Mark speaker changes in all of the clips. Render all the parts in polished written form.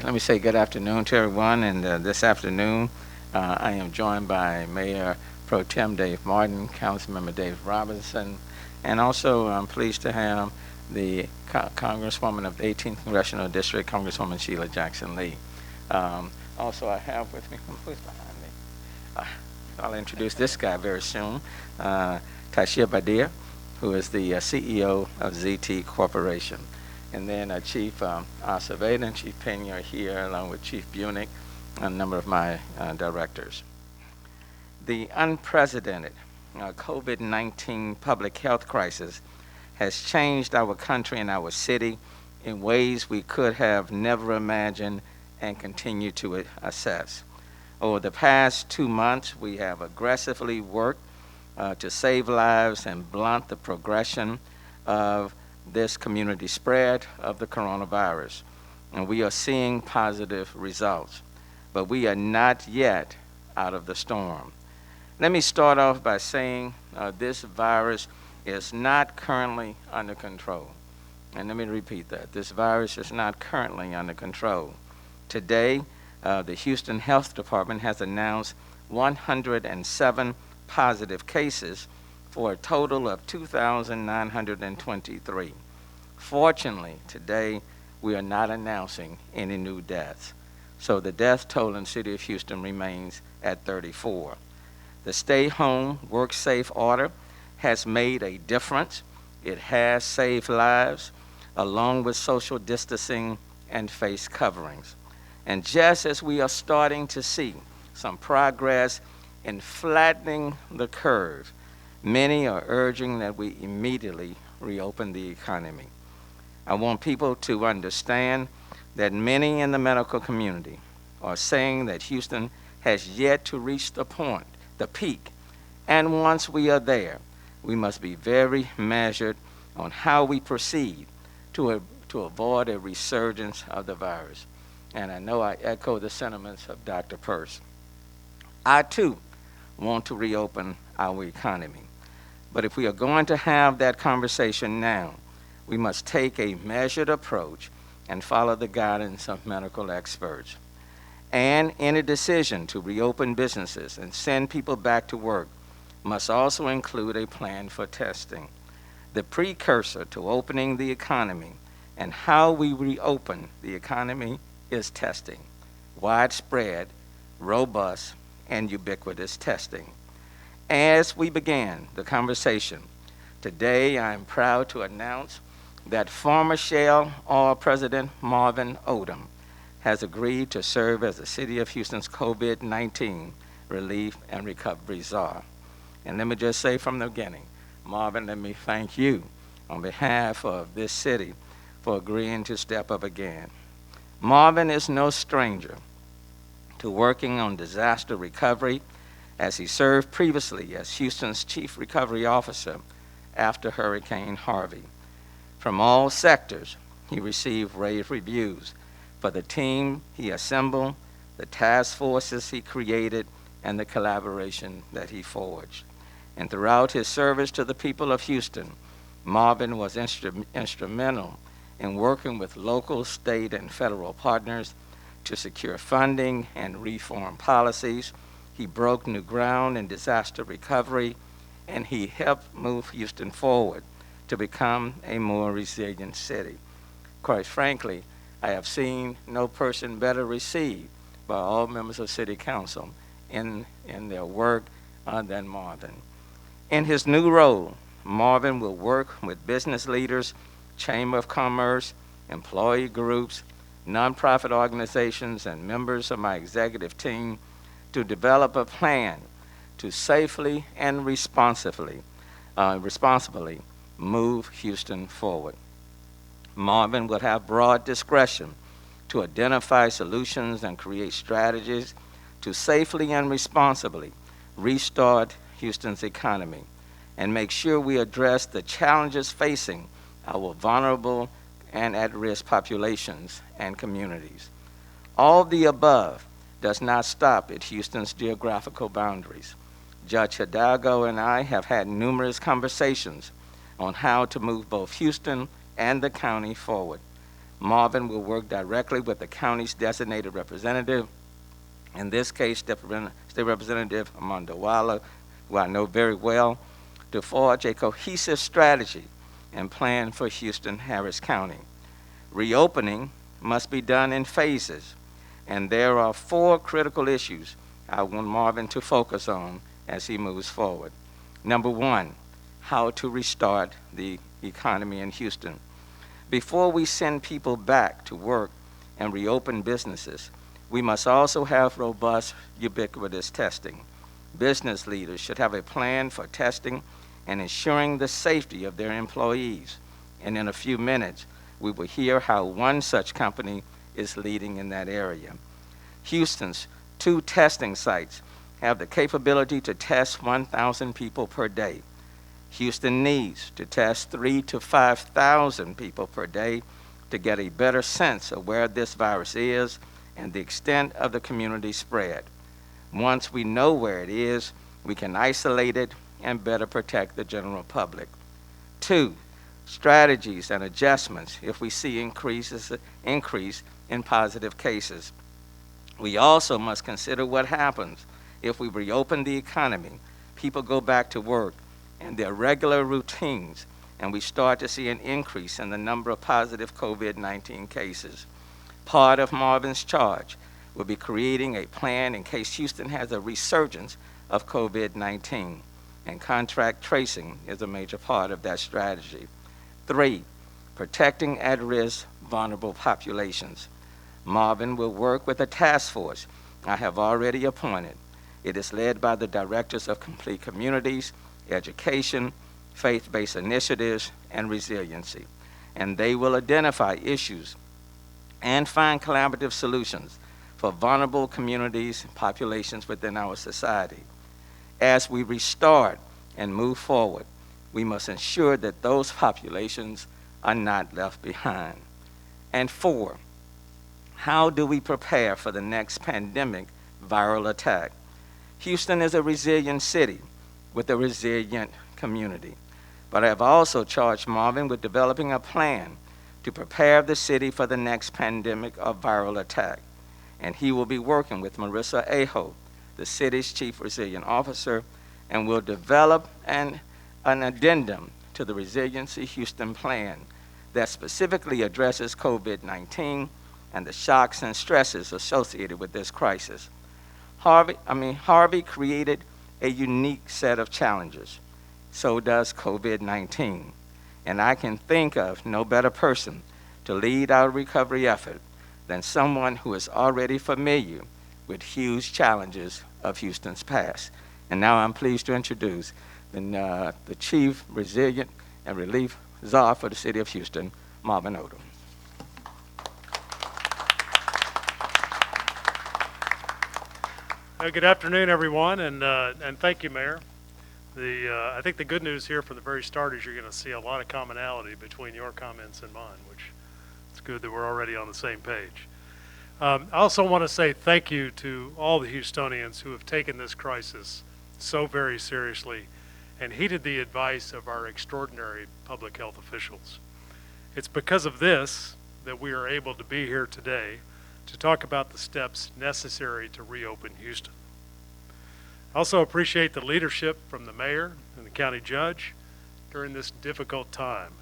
Speaker 1: Let me say good afternoon to everyone. And this afternoon, I am joined by Mayor Pro Tem Dave Martin, Councilmember Dave Robinson, and also I'm pleased to have the Congresswoman of the 18th Congressional District, Congresswoman Sheila Jackson Lee. Also, I have with me, who's behind me? I'll introduce this guy very soon, Taseer Badar, who is the CEO of ZT Corporation. And then Chief Acevedo and Chief Peña are here, along with Chief Bunick, and a number of my directors. The unprecedented COVID-19 public health crisis has changed our country and our city in ways we could have never imagined and continue to assess. Over the past 2 months, we have aggressively worked to save lives and blunt the progression of this community spread of the coronavirus. And we are seeing positive results, but we are not yet out of the storm. Let me start off by saying this virus is not currently under control. And let me repeat that. This virus is not currently under control. Today, the Houston Health Department has announced 107 positive cases for a total of 2,923. Fortunately, today we are not announcing any new deaths. So the death toll in the city of Houston remains at 34. The stay home, work safe order has made a difference. It has saved lives, along with social distancing and face coverings. And just as we are starting to see some progress in flattening the curve, many are urging that we immediately reopen the economy. I want people to understand that many in the medical community are saying that Houston has yet to reach the point, the peak, and once we are there, we must be very measured on how we proceed to avoid a resurgence of the virus. And I know I echo the sentiments of Dr. Persse. I too want to reopen our economy. But if we are going to have that conversation now, we must take a measured approach and follow the guidance of medical experts. And any decision to reopen businesses and send people back to work must also include a plan for testing. The precursor to opening the economy and how we reopen the economy is testing. Widespread, robust, and ubiquitous testing. As we began the conversation, today I am proud to announce that former Shell Oil President Marvin Odum has agreed to serve as the City of Houston's COVID-19 Relief and Recovery Czar. And let me just say from the beginning, Marvin, let me thank you on behalf of this city for agreeing to step up again. Marvin is no stranger to working on disaster recovery, as he served previously as Houston's Chief Recovery Officer after Hurricane Harvey. From all sectors, he received rave reviews for the team he assembled, the task forces he created, and the collaboration that he forged. And throughout his service to the people of Houston, Marvin was instrumental in working with local, state, and federal partners to secure funding and reform policies. He broke new ground in disaster recovery, and he helped move Houston forward to become a more resilient city. Quite frankly, I have seen no person better received by all members of City Council in their work than Marvin. In his new role, Marvin will work with business leaders, Chamber of Commerce, employee groups, nonprofit organizations, and members of my executive team to develop a plan to safely and responsibly move Houston forward. Marvin will have broad discretion to identify solutions and create strategies to safely and responsibly restart Houston's economy and make sure we address the challenges facing our vulnerable and at-risk populations and communities. All the above does not stop at Houston's geographical boundaries. Judge Hidalgo and I have had numerous conversations on how to move both Houston and the county forward. Marvin will work directly with the county's designated representative, in this case, State Representative Armando Walla, who I know very well, to forge a cohesive strategy and plan for Houston-Harris County. Reopening must be done in phases, and there are 4 critical issues I want Marvin to focus on as he moves forward. Number 1, how to restart the economy in Houston. Before we send people back to work and reopen businesses, we must also have robust, ubiquitous testing. Business leaders should have a plan for testing and ensuring the safety of their employees. And in a few minutes, we will hear how one such company is leading in that area. Houston's 2 testing sites have the capability to test 1,000 people per day. Houston needs to test 3,000 to 5,000 people per day to get a better sense of where this virus is and the extent of the community spread. Once we know where it is, we can isolate it and better protect the general public. 2, strategies and adjustments if we see increase in positive cases. We also must consider what happens if we reopen the economy, people go back to work and their regular routines, and we start to see an increase in the number of positive COVID-19 cases. Part of Marvin's charge will be creating a plan in case Houston has a resurgence of COVID-19, and contact tracing is a major part of that strategy. 3, protecting at-risk vulnerable populations. Marvin will work with a task force I have already appointed. It is led by the directors of Complete Communities, Education, Faith-Based Initiatives, and Resiliency, and they will identify issues and find collaborative solutions for vulnerable communities and populations within our society. As we restart and move forward, we must ensure that those populations are not left behind. And 4, how do we prepare for the next pandemic viral attack? Houston is a resilient city with a resilient community, but I have also charged Marvin with developing a plan to prepare the city for the next pandemic or viral attack. And he will be working with Marissa Aho, the city's chief resilient officer, and will develop an addendum to the Resiliency Houston plan that specifically addresses COVID-19 and the shocks and stresses associated with this crisis. Harvey created a unique set of challenges. So does COVID-19. And I can think of no better person to lead our recovery effort than someone who is already familiar with huge challenges of Houston's past. And now I'm pleased to introduce the Chief Resilient and Relief Czar for the City of Houston, Marvin Odum.
Speaker 2: Good afternoon, everyone, and thank you, Mayor. I think the good news here from the very start is you're going to see a lot of commonality between your comments and mine, which it's good that we're already on the same page. I also want to say thank you to all the Houstonians who have taken this crisis so very seriously and heeded the advice of our extraordinary public health officials. It's because of this that we are able to be here today to talk about the steps necessary to reopen Houston. I also appreciate the leadership from the mayor and the county judge during this difficult time,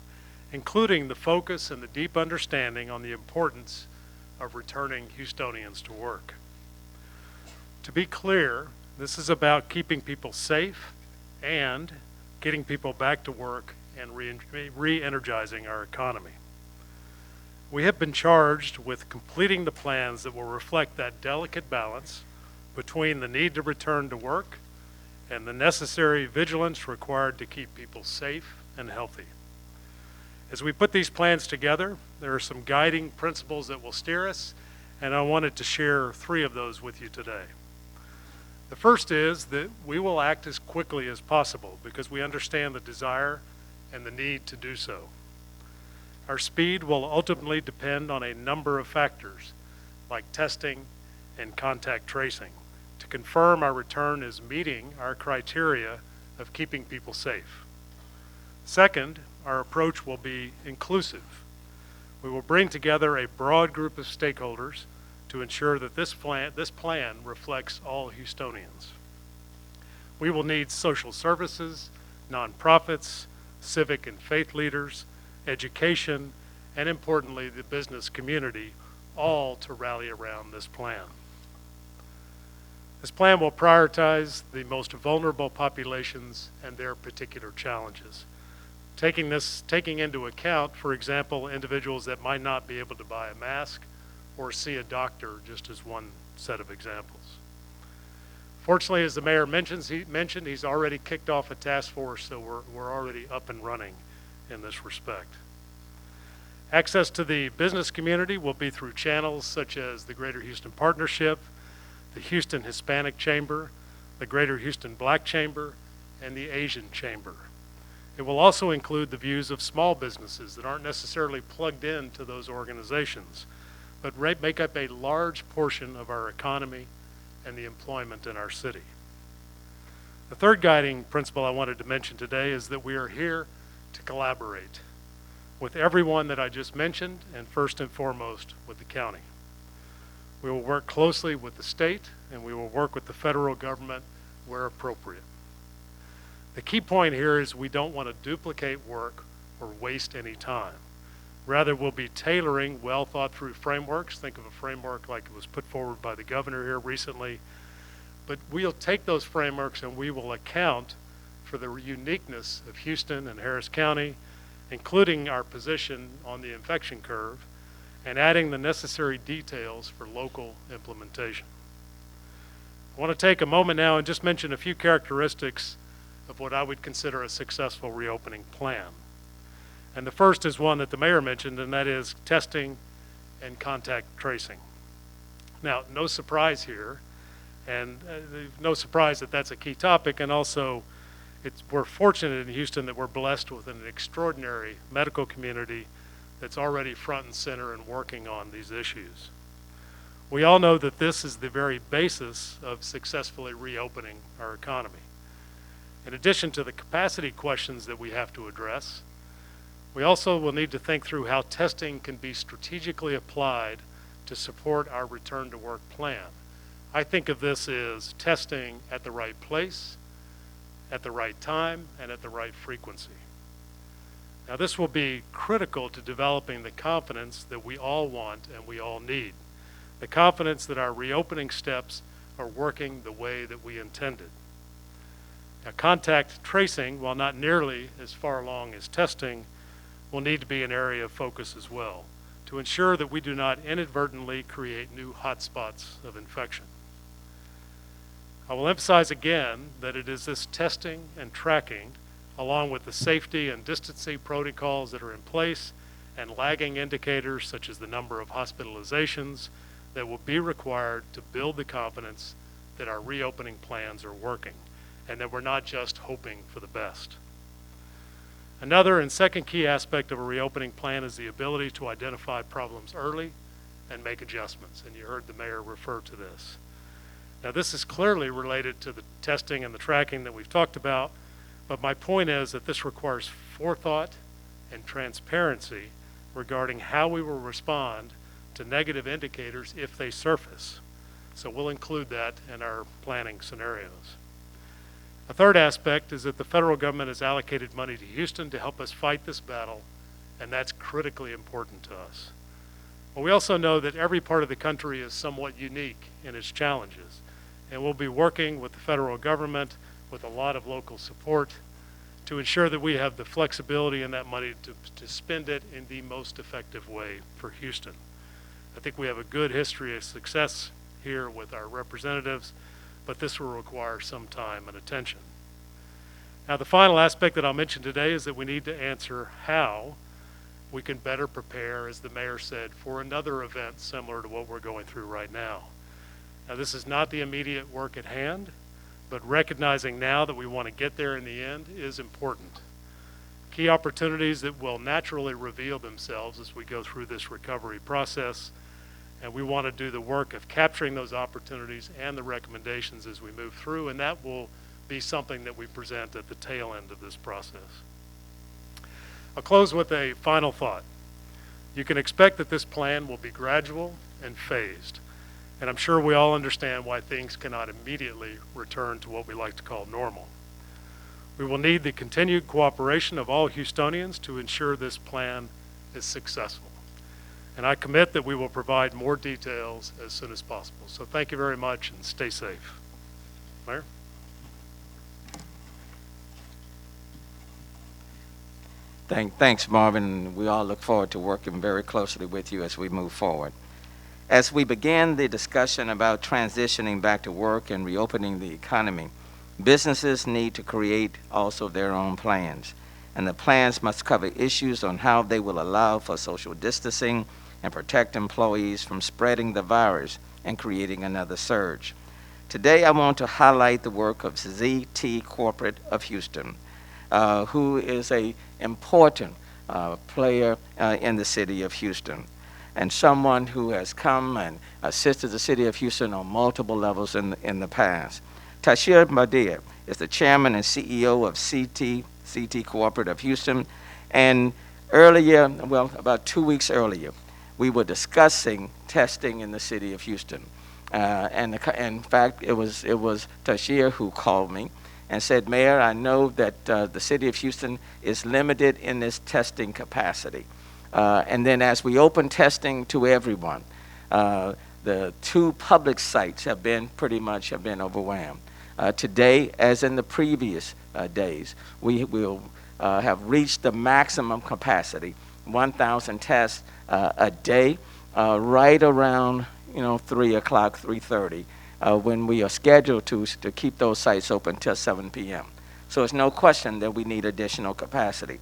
Speaker 2: including the focus and the deep understanding on the importance of returning Houstonians to work. To be clear, this is about keeping people safe and getting people back to work and re-energizing our economy. We have been charged with completing the plans that will reflect that delicate balance between the need to return to work and the necessary vigilance required to keep people safe and healthy. As we put these plans together, there are some guiding principles that will steer us, and I wanted to share 3 of those with you today. The first is that we will act as quickly as possible because we understand the desire and the need to do so. Our speed will ultimately depend on a number of factors, like testing and contact tracing, to confirm our return is meeting our criteria of keeping people safe. Second, our approach will be inclusive. We will bring together a broad group of stakeholders to ensure that this plan reflects all Houstonians. We will need social services, nonprofits, civic and faith leaders, education, and importantly, the business community, all to rally around this plan. This plan will prioritize the most vulnerable populations and their particular challenges. Taking into account, for example, individuals that might not be able to buy a mask or see a doctor, just as one set of examples. Fortunately, as the mayor mentioned, he's already kicked off a task force, so we're already up and running in this respect. Access to the business community will be through channels such as the Greater Houston Partnership, the Houston Hispanic Chamber, the Greater Houston Black Chamber, and the Asian Chamber. It will also include the views of small businesses that aren't necessarily plugged into those organizations, but make up a large portion of our economy and the employment in our city. The third guiding principle I wanted to mention today is that we are here to collaborate with everyone that I just mentioned, and first and foremost with the county. We will work closely with the state, and we will work with the federal government where appropriate. The key point here is we don't want to duplicate work or waste any time. Rather, we'll be tailoring well thought through frameworks. Think of a framework like it was put forward by the governor here recently. But we'll take those frameworks and we will account for the uniqueness of Houston and Harris County, including our position on the infection curve, and adding the necessary details for local implementation. I want to take a moment now and just mention a few characteristics of what I would consider a successful reopening plan. And the first is one that the mayor mentioned, and that is testing and contact tracing. Now, no surprise here, and no surprise that that's a key topic, and also we're fortunate in Houston that we're blessed with an extraordinary medical community that's already front and center and working on these issues. We all know that this is the very basis of successfully reopening our economy. In addition to the capacity questions that we have to address, we also will need to think through how testing can be strategically applied to support our return to work plan. I think of this as testing at the right place, at the right time, and at the right frequency. Now, this will be critical to developing the confidence that we all want and we all need. The confidence that our reopening steps are working the way that we intended. Now, contact tracing, while not nearly as far along as testing, will need to be an area of focus as well to ensure that we do not inadvertently create new hotspots of infection. I will emphasize again that it is this testing and tracking, along with the safety and distancing protocols that are in place and lagging indicators such as the number of hospitalizations, that will be required to build the confidence that our reopening plans are working and that we're not just hoping for the best. Another and second key aspect of a reopening plan is the ability to identify problems early and make adjustments, and you heard the mayor refer to this. Now, this is clearly related to the testing and the tracking that we've talked about, but my point is that this requires forethought and transparency regarding how we will respond to negative indicators if they surface. So we'll include that in our planning scenarios. A third aspect is that the federal government has allocated money to Houston to help us fight this battle, and that's critically important to us. But we also know that every part of the country is somewhat unique in its challenges, and we'll be working with the federal government with a lot of local support to ensure that we have the flexibility in that money to spend it in the most effective way for Houston. I think we have a good history of success here with our representatives, but this will require some time and attention. Now, the final aspect that I'll mention today is that we need to answer how we can better prepare, as the mayor said, for another event similar to what we're going through right now. Now, this is not the immediate work at hand, but recognizing now that we want to get there in the end is important. Key opportunities that will naturally reveal themselves as we go through this recovery process, and we want to do the work of capturing those opportunities and the recommendations as we move through, and that will be something that we present at the tail end of this process. I'll close with a final thought. You can expect that this plan will be gradual and phased, and I'm sure we all understand why things cannot immediately return to what we like to call normal. We will need the continued cooperation of all Houstonians to ensure this plan is successful. And I commit that we will provide more details as soon as possible. So thank you very much and stay safe. Mayor?
Speaker 1: Thanks, Marvin. We all look forward to working very closely with you as we move forward. As we begin the discussion about transitioning back to work and reopening the economy, businesses need to create also their own plans. And the plans must cover issues on how they will allow for social distancing and protect employees from spreading the virus and creating another surge. Today, I want to highlight the work of ZT Corporate of Houston, who is an important player in the city of Houston, and someone who has come and assisted the city of Houston on multiple levels in the past. Taseer Badar is the chairman and CEO of ZT Corporate of Houston, and earlier, well, about 2 weeks earlier, we were discussing testing in the city of Houston. And in fact, it was Taseer who called me and said, Mayor, I know that the city of Houston is limited in this testing capacity. And then as we open testing to everyone, the 2 public sites have been overwhelmed. Today, as in the previous days, we will have reached the maximum capacity, 1,000 tests a day, right around 3 o'clock, 3:30, when we are scheduled to keep those sites open till 7 p.m. So it's no question that we need additional capacity.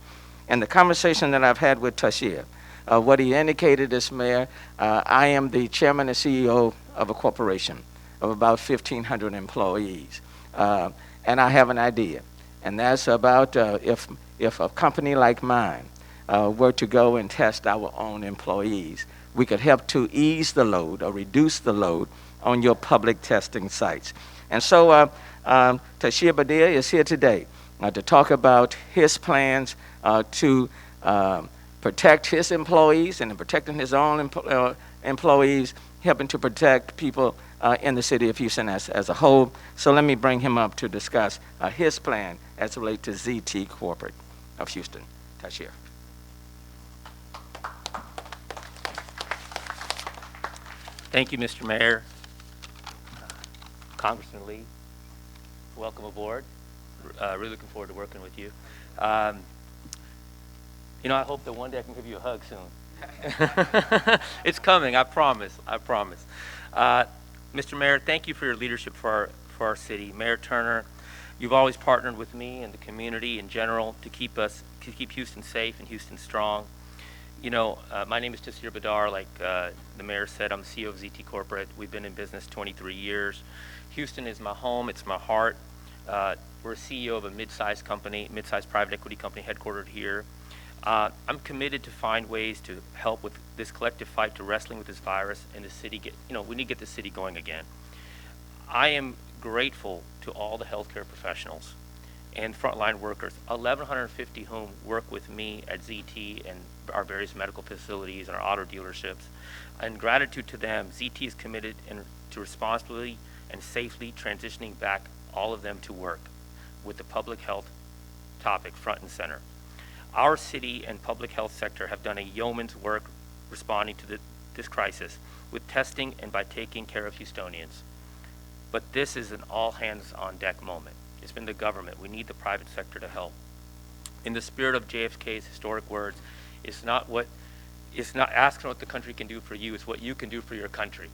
Speaker 1: And the conversation that I've had with Taseer, what he indicated is, Mayor, I am the chairman and CEO of a corporation of about 1,500 employees. And I have an idea, and that's about if a company like mine were to go and test our own employees, we could help to ease the load or reduce the load on your public testing sites. And so Taseer Badar is here today to talk about his plans to protect his employees and in protecting his own employees, helping to protect people in the city of Houston as a whole. So let me bring him up to discuss his plan as it relates to ZT Corporate of Houston. Taseer.
Speaker 3: Thank you, Mr. Mayor. Congressman Lee, welcome aboard. Really looking forward to working with you. I hope that one day I can give you a hug soon. It's coming, I promise, I promise. Mr. Mayor, thank you for your leadership for our city. Mayor Turner, you've always partnered with me and the community in general to keep Houston safe and Houston strong. My name is Taseer Badar. Like the mayor said, I'm the CEO of ZT Corporate. We've been in business 23 years. Houston is my home. It's my heart. We're a CEO of a mid-sized private equity company headquartered here. I'm committed to find ways to help with this collective fight to wrestling with this virus and the city we need to get the city going again. I am grateful to all the healthcare professionals and frontline workers, 1,150 whom work with me at ZT and our various medical facilities and our auto dealerships. In gratitude to them, ZT is committed to responsibly and safely transitioning back all of them to work with the public health topic front and center. Our city and public health sector have done a yeoman's work responding to this crisis with testing and by taking care of Houstonians. But this is an all-hands-on-deck moment. It's been the government. We need the private sector to help. In the spirit of JFK's historic words, it's not asking what the country can do for you, it's what you can do for your country.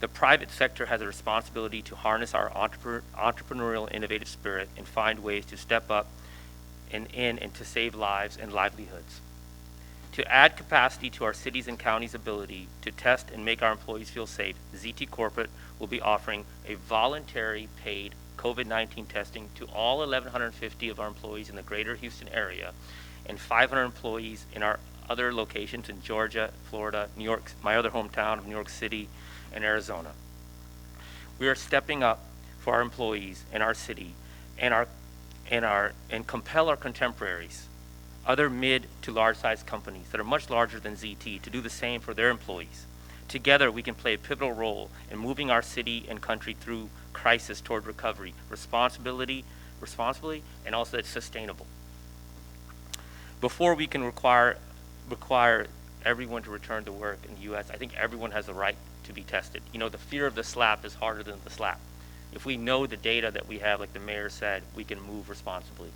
Speaker 3: The private sector has a responsibility to harness our entrepreneurial innovative spirit and find ways to step up and to save lives and livelihoods. To add capacity to our cities and counties' ability to test and make our employees feel safe, ZT Corporate will be offering a voluntary paid COVID-19 testing to all 1,150 of our employees in the greater Houston area and 500 employees in our other locations in Georgia, Florida, New York, my other hometown of New York City, and Arizona. We are stepping up for our employees in our city and compel our contemporaries other mid to large size companies that are much larger than ZT to do the same for their employees. Together, we can play a pivotal role in moving our city and country through crisis toward recovery, responsibly, and also it's sustainable. Before we can require everyone to return to work in the U.S., I think everyone has the right to be tested. You know, the fear of the slap is harder than the slap. If we know the data that we have, like the mayor said, we can move responsibly.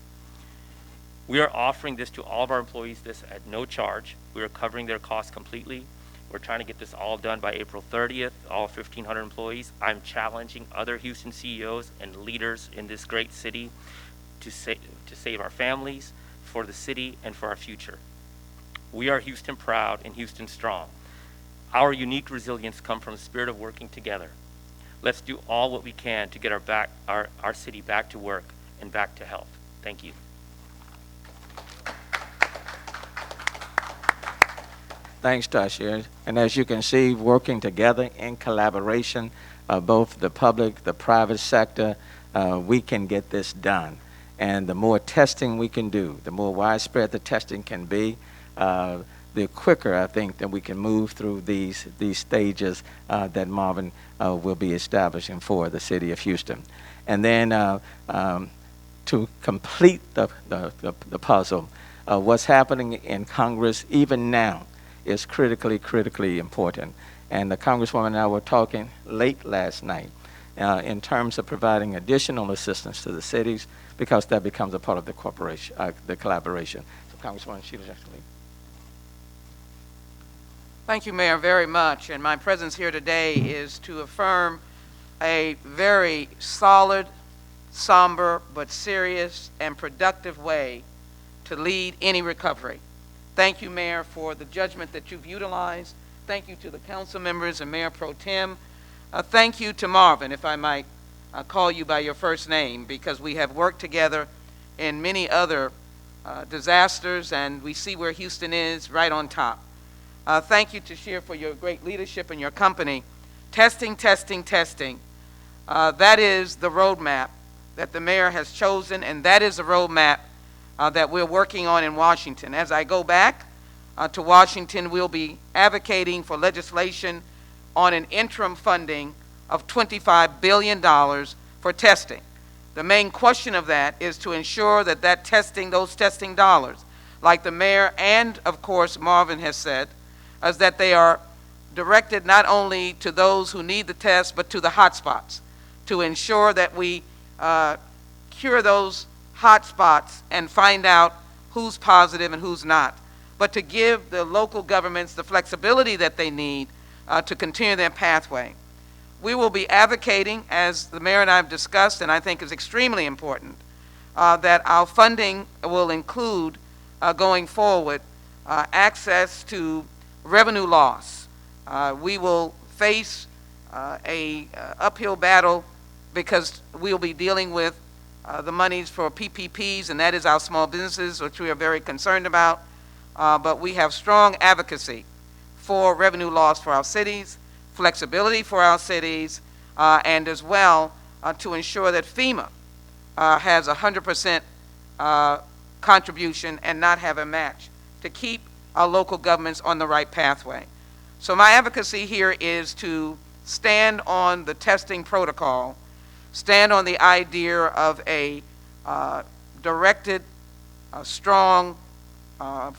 Speaker 3: We are offering this to all of our employees at no charge. We are covering their costs completely. We're trying to get this all done by April 30th, all 1,500 employees. I'm challenging other Houston CEOs and leaders in this great city to save our families, for the city, and for our future. We are Houston proud and Houston strong. Our unique resilience comes from the spirit of working together. Let's do all what we can to get our city back to work and back to health. Thank you.
Speaker 1: Thanks, Taseer. And as you can see, working together in collaboration, both the public, the private sector, we can get this done. And the more testing we can do, the more widespread the testing can be, the quicker I think that we can move through these stages that Marvin will be establishing for the city of Houston. And then to complete the puzzle, what's happening in Congress even now is critically important. And the Congresswoman and I were talking late last night in terms of providing additional assistance to the cities, because that becomes a part of the collaboration. So Congresswoman Sheila Jackson-Lee.
Speaker 4: Thank you, Mayor, very much. And my presence here today is to affirm a very solid, somber, but serious and productive way to lead any recovery. Thank you, Mayor, for the judgment that you've utilized. Thank you to the council members and Mayor Pro Tem. Thank you to Marvin, if I might call you by your first name, because we have worked together in many other disasters, and we see where Houston is right on top. Thank you to Taseer for your great leadership and your company. Testing. That is the roadmap that the mayor has chosen, and that is the roadmap that we're working on in Washington. As I go back to Washington, we'll be advocating for legislation on an interim funding of $25 billion for testing. The main question of that is to ensure that those testing dollars, like the mayor and, of course, Marvin has said, is that they are directed not only to those who need the test, but to the hotspots, to ensure that we cure those hotspots and find out who's positive and who's not, but to give the local governments the flexibility that they need to continue their pathway. We will be advocating, as the mayor and I have discussed, and I think is extremely important, that our funding will include, going forward, access to revenue loss. We will face a uphill battle because we'll be dealing with the monies for PPPs, and that is our small businesses, which we are very concerned about. But we have strong advocacy for revenue loss for our cities, flexibility for our cities, and as well to ensure that FEMA has 100% contribution and not have a match, to keep our local governments on the right pathway. So my advocacy here is to stand on the testing protocol, stand on the idea of a directed, strong,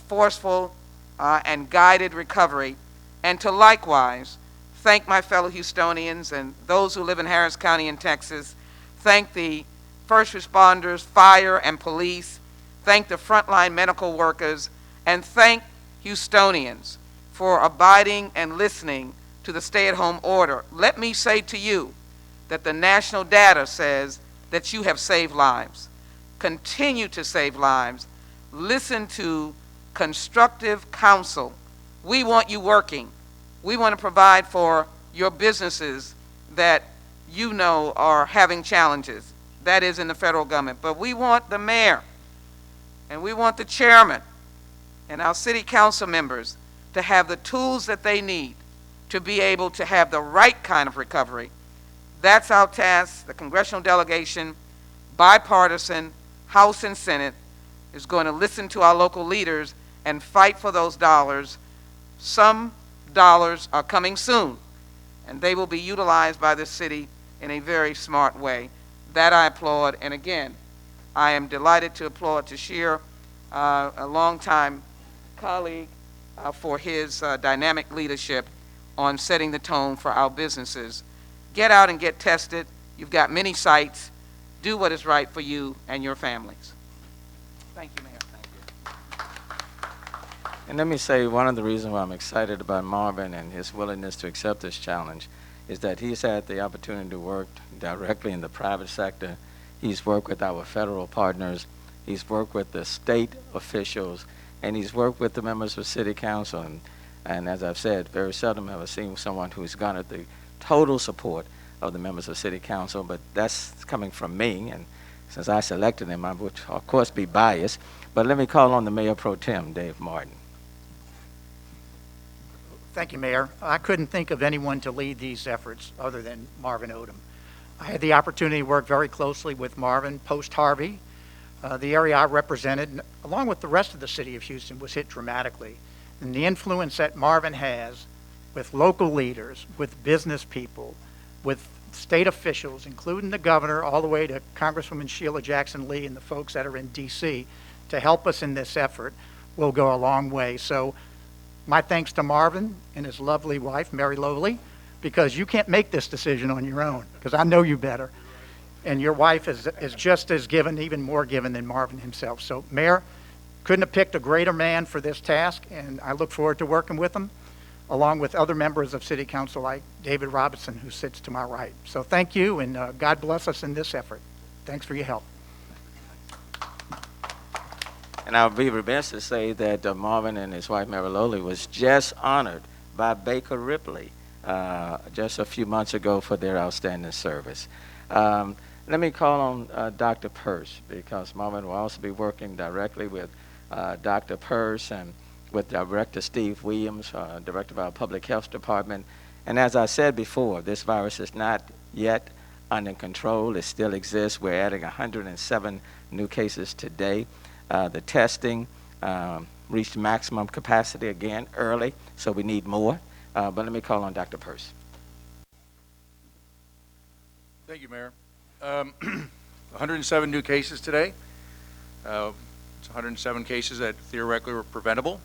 Speaker 4: forceful, and guided recovery, and to likewise thank my fellow Houstonians and those who live in Harris County in Texas, thank the first responders, fire and police, thank the frontline medical workers, and thank Houstonians for abiding and listening to the stay-at-home order. Let me say to you that the national data says that you have saved lives. Continue to save lives. Listen to constructive counsel. We want you working. We want to provide for your businesses that you know are having challenges. That is in the federal government. But we want the mayor, and we want the chairman, and our city council members to have the tools that they need to be able to have the right kind of recovery. That's our task. The congressional delegation, bipartisan, House and Senate, is going to listen to our local leaders and fight for those dollars. Some dollars are coming soon, and they will be utilized by the city in a very smart way. That I applaud, and again, I am delighted to applaud Taseer, a longtime colleague, for his dynamic leadership on setting the tone for our businesses. Get out and get tested. You've got many sites. Do what is right for you and your families. Thank you, Mayor.
Speaker 1: And let me say, one of the reasons why I'm excited about Marvin and his willingness to accept this challenge is that he's had the opportunity to work directly in the private sector. He's worked with our federal partners. He's worked with the state officials, and he's worked with the members of City Council. And as I've said, very seldom have I seen someone who's garnered the total support of the members of City Council, but that's coming from me, and since I selected him, I would, of course, be biased. But let me call on the Mayor Pro Tem, Dave Martin.
Speaker 5: Thank you, Mayor. I couldn't think of anyone to lead these efforts other than Marvin Odum. I had the opportunity to work very closely with Marvin post-Harvey. The area I represented, along with the rest of the city of Houston, was hit dramatically. And the influence that Marvin has with local leaders, with business people, with state officials, including the governor, all the way to Congresswoman Sheila Jackson-Lee and the folks that are in D.C. to help us in this effort will go a long way. So my thanks to Marvin and his lovely wife, Mary Lowley, because you can't make this decision on your own, because I know you better. And your wife is just as given, even more given than Marvin himself. So, Mayor, couldn't have picked a greater man for this task, and I look forward to working with him, along with other members of City Council like David Robinson, who sits to my right. So thank you, and God bless us in this effort. Thanks for your help.
Speaker 1: And I'll be remiss to say that Marvin and his wife, Mary Lowley, was just honored by Baker Ripley just a few months ago for their outstanding service. Let me call on Dr. Persse, because Marvin will also be working directly with Dr. Persse and with Director Steve Williams, Director of our Public Health Department. And as I said before, this virus is not yet under control. It still exists. We're adding 107 new cases today. The testing reached maximum capacity again early, so we need more. But let me call on Dr. Persse.
Speaker 6: Thank you, Mayor. 107 new cases today. It's 107 cases that theoretically were preventable.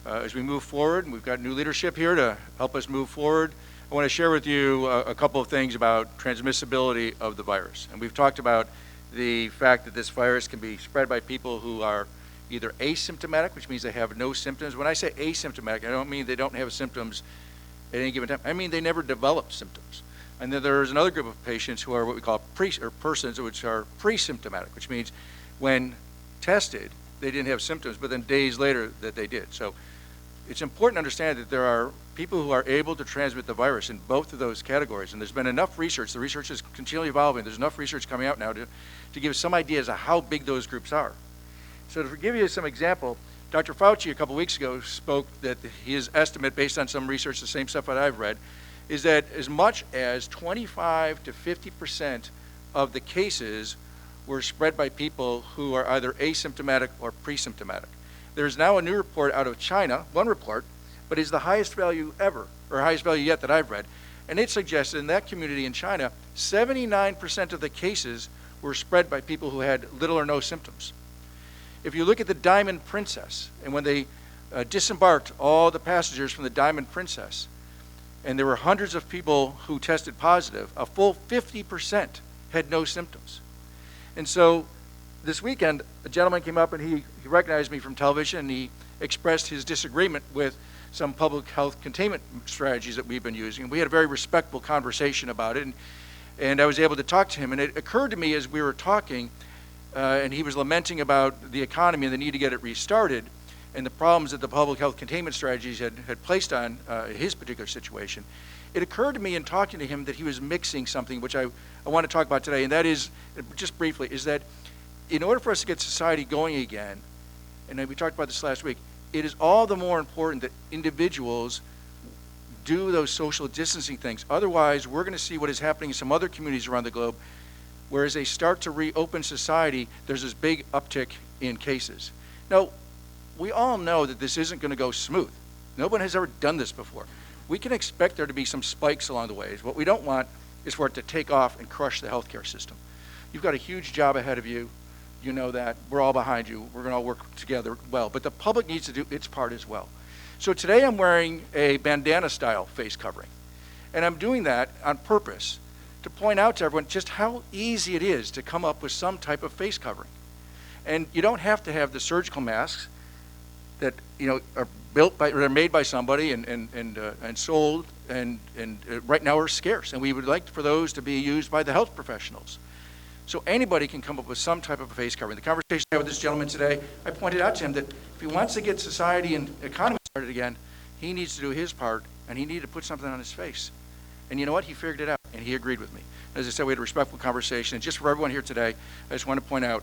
Speaker 6: As we move forward, and we've got new leadership here to help us move forward, I want to share with you a couple of things about transmissibility of the virus. And we've talked about the fact that this virus can be spread by people who are either asymptomatic, which means they have no symptoms. When I say asymptomatic, I don't mean they don't have symptoms at any given time. I mean they never develop symptoms. And then there's another group of patients who are what we call persons, which are pre-symptomatic, which means when tested, they didn't have symptoms, but then days later that they did. So it's important to understand that there are people who are able to transmit the virus in both of those categories. And there's been enough research, the research is continually evolving, there's enough research coming out now to give some ideas of how big those groups are. So to give you some example, Dr. Fauci a couple weeks ago spoke that his estimate, based on some research, the same stuff that I've read, is that as much as 25 to 50% of the cases were spread by people who are either asymptomatic or pre-symptomatic. There's now a new report out of China, one report, but is the highest value ever, or highest value yet that I've read. And it suggests in that community in China, 79% of the cases were spread by people who had little or no symptoms. If you look at the Diamond Princess, and when they disembarked all the passengers from the Diamond Princess, and there were hundreds of people who tested positive, a full 50% had no symptoms. And so this weekend, a gentleman came up and he recognized me from television, and he expressed his disagreement with some public health containment strategies that we've been using. And we had a very respectful conversation about it, and I was able to talk to him. And it occurred to me as we were talking, and he was lamenting about the economy and the need to get it restarted, and the problems that the public health containment strategies had placed on his particular situation. It occurred to me in talking to him that he was mixing something, which I want to talk about today, and that is, just briefly, is that in order for us to get society going again, and we talked about this last week, it is all the more important that individuals do those social distancing things. Otherwise, we're going to see what is happening in some other communities around the globe, where as they start to reopen society, there's this big uptick in cases. Now, we all know that this isn't going to go smooth. No one has ever done this before. We can expect there to be some spikes along the way. What we don't want is for it to take off and crush the healthcare system. You've got a huge job ahead of you. You know that. We're all behind you. We're going to all work together well. But the public needs to do its part as well. So today I'm wearing a bandana-style face covering. And I'm doing that on purpose to point out to everyone just how easy it is to come up with some type of face covering. And you don't have to have the surgical masks that are built by, or are made by somebody and sold and right now are scarce. And we would like for those to be used by the health professionals. So anybody can come up with some type of a face covering. The conversation I had with this gentleman today, I pointed out to him that if he wants to get society and economy started again, he needs to do his part, and he needed to put something on his face. And you know what? He figured it out, and he agreed with me. As I said, we had a respectful conversation. And just for everyone here today, I just want to point out,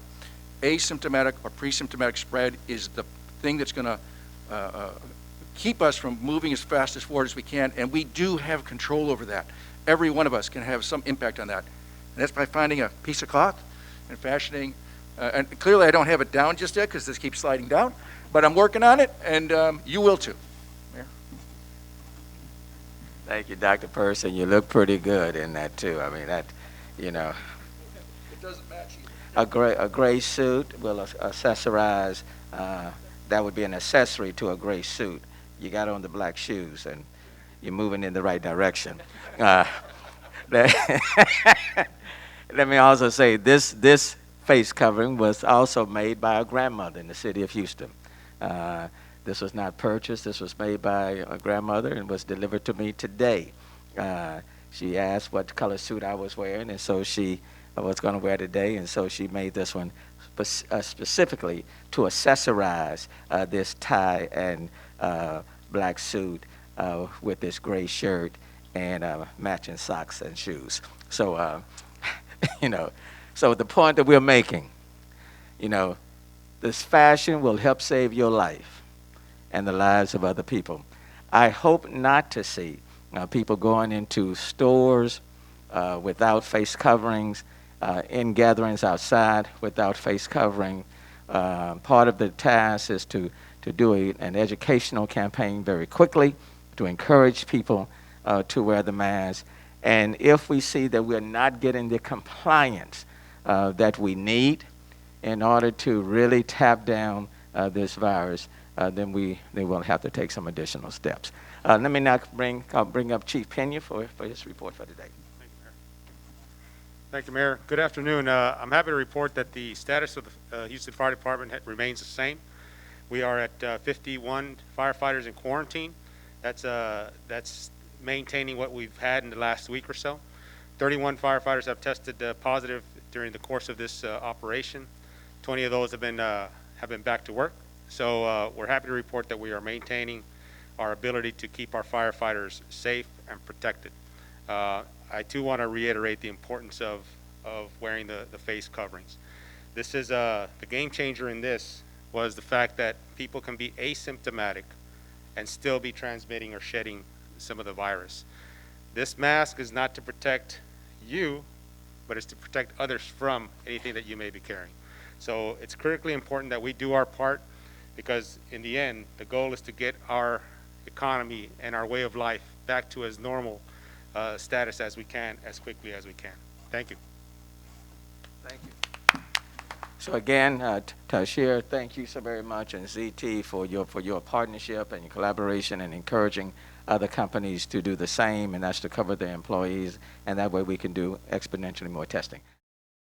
Speaker 6: asymptomatic or pre-symptomatic spread is the thing that's going to keep us from moving as fast as forward as we can, and we do have control over that. Every one of us can have some impact on that. And that's by finding a piece of cloth and fashioning. And clearly I don't have it down just yet because this keeps sliding down, but I'm working on it, and you will too. Mayor?
Speaker 1: Thank you, Dr. Persse, and you look pretty good in that too. I mean, that,
Speaker 6: It doesn't match either.
Speaker 1: a gray suit will accessorize, that would be an accessory to a gray suit. You got on the black shoes, and you're moving in the right direction. Let me also say this face covering was also made by a grandmother in the city of Houston. This was not purchased. This was made by a grandmother and was delivered to me today. She asked what color suit I was wearing, and so she was going to wear today, and so she made this one specifically to accessorize this tie and black suit with this gray shirt and matching socks and shoes. So, so the point that we're making, this fashion will help save your life and the lives of other people. I hope not to see people going into stores without face coverings, in gatherings outside without face covering. Part of the task is to do an educational campaign very quickly to encourage people to wear the mask. And if we see that we're not getting the compliance that we need in order to really tap down this virus, then we will have to take some additional steps. Let me now bring up Chief Peña for his report for today.
Speaker 7: Thank you, Mayor. Thank you, Mayor. Good afternoon. I'm happy to report that the status of the Houston Fire Department remains the same. We are at 51 firefighters in quarantine. That's maintaining what we've had in the last week or so. 31 firefighters have tested positive during the course of this operation. 20 of those have been back to work. So we're happy to report that we are maintaining our ability to keep our firefighters safe and protected. I too want to reiterate the importance of wearing the face coverings. This is the game changer in this was the fact that people can be asymptomatic and still be transmitting or shedding some of the virus. This mask is not to protect you, but it's to protect others from anything that you may be carrying. So it's critically important that we do our part, because in the end, the goal is to get our economy and our way of life back to as normal status as we can, as quickly as we can. Thank you.
Speaker 1: Thank you. So again, Taseer, thank you so very much, and ZT for your partnership and your collaboration and encouraging other companies to do the same, and that's to cover their employees, and that way we can do exponentially more testing.